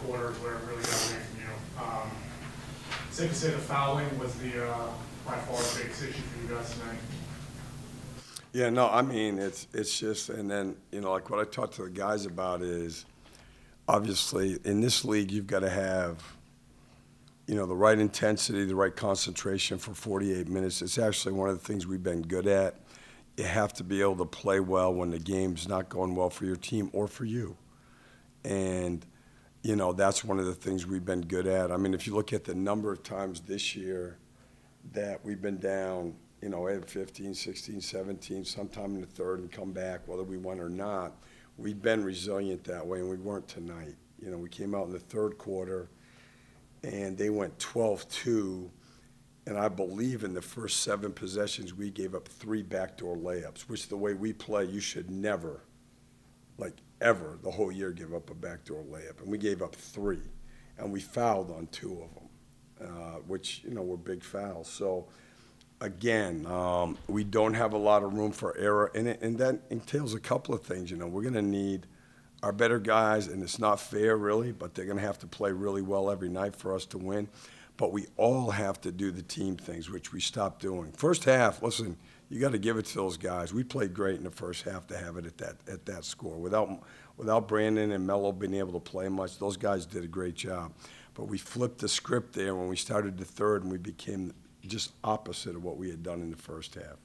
quarters where it really got away from you. Safe to say the fouling was the by far the biggest issue for you guys tonight. Yeah, no, I mean, it's just, and then, like what I talked to the guys about is, obviously, in this league, you've got to have, the right intensity, the right concentration for 48 minutes. It's actually one of the things we've been good at. You have to be able to play well when the game's not going well for your team or for you. And, that's one of the things we've been good at. I mean, if you look at the number of times this year that we've been down, at 15, 16, 17, sometime in the third and come back, whether we won or not, we've been resilient that way, and we weren't tonight. We came out in the third quarter, and they went 12-2, and I believe in the first 7 possessions, we gave up 3 backdoor layups, which the way we play, you should never, ever, the whole year give up a backdoor layup. And we gave up 3, and we fouled on 2 of them, which, were big fouls. So, again, we don't have a lot of room for error, and that entails a couple of things. We're going to need our better guys, and it's not fair, really, but they're going to have to play really well every night for us to win. But we all have to do the team things, which we stopped doing. First half, listen, you got to give it to those guys. We played great in the first half to have it at that score. Without Brandon and Melo being able to play much, those guys did a great job. But we flipped the script there when we started the third, and we became just opposite of what we had done in the first half.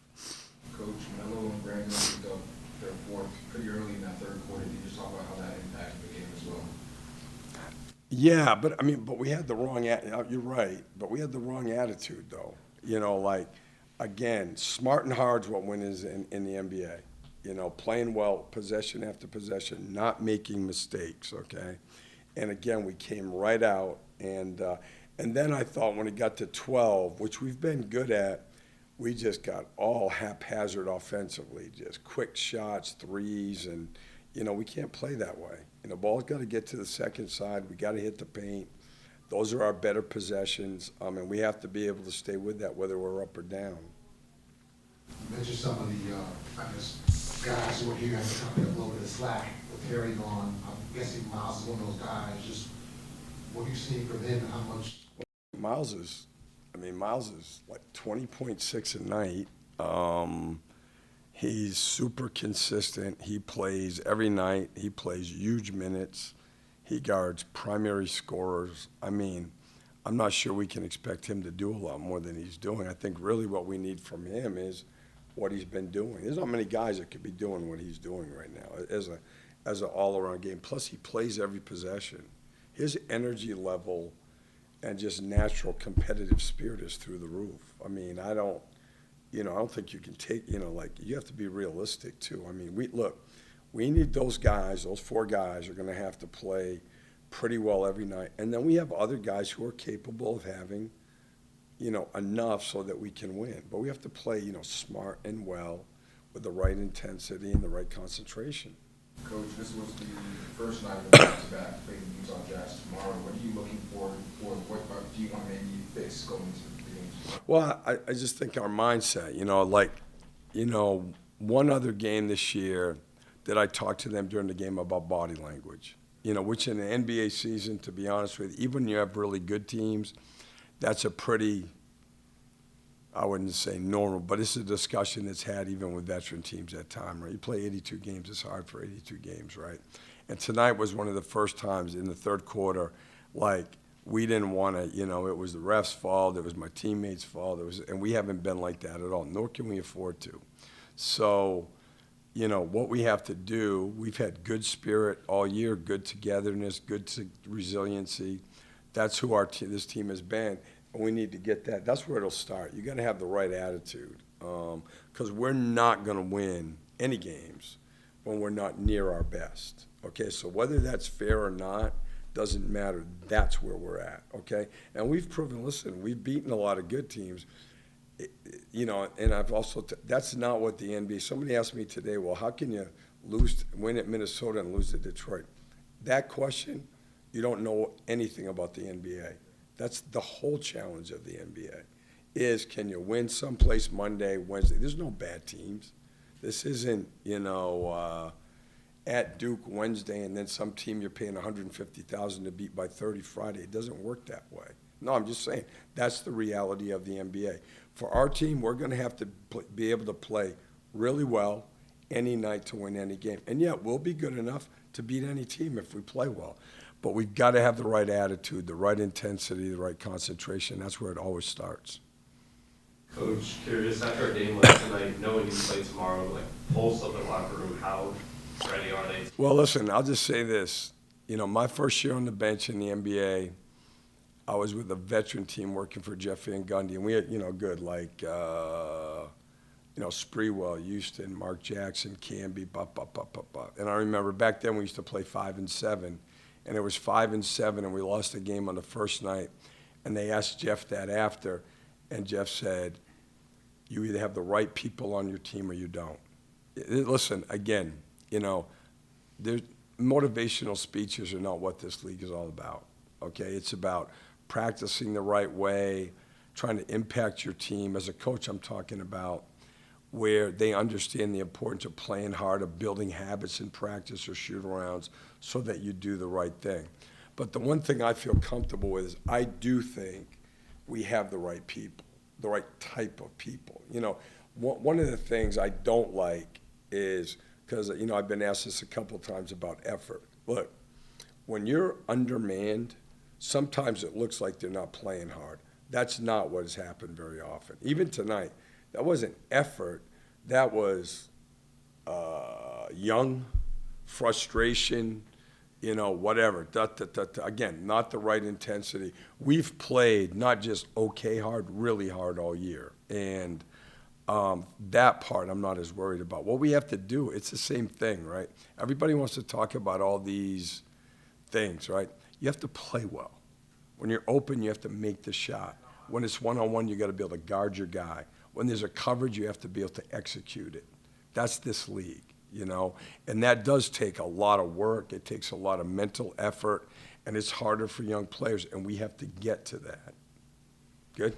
Coach, Melo and Brandon picked up their fourth pretty early in that third quarter. Can you just talk about how that impacted the game as well? Yeah, but we had the wrong. You're right, but we had the wrong attitude, though. Again, smart and hard's what wins in the NBA. Playing well, possession after possession, not making mistakes. Okay, and again, we came right out, and then I thought when it got to 12, which we've been good at, we just got all haphazard offensively, just quick shots, threes, and we can't play that way. Ball's got to get to the second side. We got to hit the paint. Those are our better possessions, and we have to be able to stay with that whether we're up or down. You mentioned some of the, guys who are here and coming up a little bit of slack with Terry gone. I'm guessing Miles is one of those guys. Just what are you seeing from him and how much? Miles is like 20.6 a night. He's super consistent. He plays every night. He plays huge minutes. He guards primary scorers. I'm not sure we can expect him to do a lot more than he's doing. I think really what we need from him is what he's been doing. There's not many guys that could be doing what he's doing right now as an all-around game. Plus, he plays every possession. His energy level and just natural competitive spirit is through the roof. I don't think you can take, you have to be realistic too. We need those guys, those 4 guys are going to have to play pretty well every night. And then we have other guys who are capable of having, enough so that we can win. But we have to play, smart and well with the right intensity and the right concentration. Coach, this was the first night of the back-to-back playing the Utah Jazz tomorrow. What are you looking for? What do you want to maybe fix going into the games? Well, I just think our mindset, one other game this year that I talked to them during the game about body language, which in the NBA season, to be honest with you, even when you have really good teams, that's a pretty, I wouldn't say normal, but it's a discussion that's had even with veteran teams at time, right? You play 82 games, it's hard for 82 games, right? And tonight was one of the first times in the third quarter, we didn't want to, it was the ref's fault, it was my teammates' fault, and we haven't been like that at all, nor can we afford to. So, what we have to do, we've had good spirit all year, good togetherness, good resiliency. That's who this team has been, and we need to get that. That's where it'll start. You got to have the right attitude, because we're not going to win any games when we're not near our best. Okay, so whether that's fair or not doesn't matter. That's where we're at. Okay, and we've proven. Listen, we've beaten a lot of good teams. And I've also that's not what the NBA. Somebody asked me today, well, how can you win at Minnesota and lose to Detroit? That question, you don't know anything about the NBA. That's the whole challenge of the NBA. Is can you win someplace Monday, Wednesday? There's no bad teams. This isn't, at Duke Wednesday, and then some team you're paying $150,000 to beat by 30 Friday. It doesn't work that way. No, I'm just saying, that's the reality of the NBA. For our team, we're going to have to be able to play really well any night to win any game. And yeah, we'll be good enough to beat any team if we play well. But we've got to have the right attitude, the right intensity, the right concentration. That's where it always starts. Coach, curious, after a game like tonight, knowing you play tomorrow, like, pulse of the locker room, how ready are they? Well, listen, I'll just say this. You know, my first year on the bench in the NBA, I was with a veteran team working for Jeff Van Gundy, and we had, good, like, Spreewell, Houston, Mark Jackson, Camby, And I remember back then we used to play 5 and 7, and it was 5 and 7, and we lost the game on the first night. And they asked Jeff that after, and Jeff said, you either have the right people on your team or you don't. Listen, again, there's motivational speeches are not what this league is all about, okay? It's about practicing the right way, trying to impact your team. As a coach, I'm talking about where they understand the importance of playing hard, of building habits in practice or shoot-arounds so that you do the right thing. But the one thing I feel comfortable with is I do think we have the right people, the right type of people. One of the things I don't like is, because, I've been asked this a couple times about effort. Look, when you're undermanned, sometimes it looks like they're not playing hard. That's not what has happened very often. Even tonight, that wasn't effort. That was young frustration, whatever. Again, not the right intensity. We've played not just okay hard, really hard all year. And that part I'm not as worried about. What we have to do, it's the same thing, right? Everybody wants to talk about all these things, right? You have to play well. When you're open, you have to make the shot. When it's one-on-one, you got to be able to guard your guy. When there's a coverage, you have to be able to execute it. That's this league, and that does take a lot of work. It takes a lot of mental effort, and it's harder for young players, and we have to get to that. Good?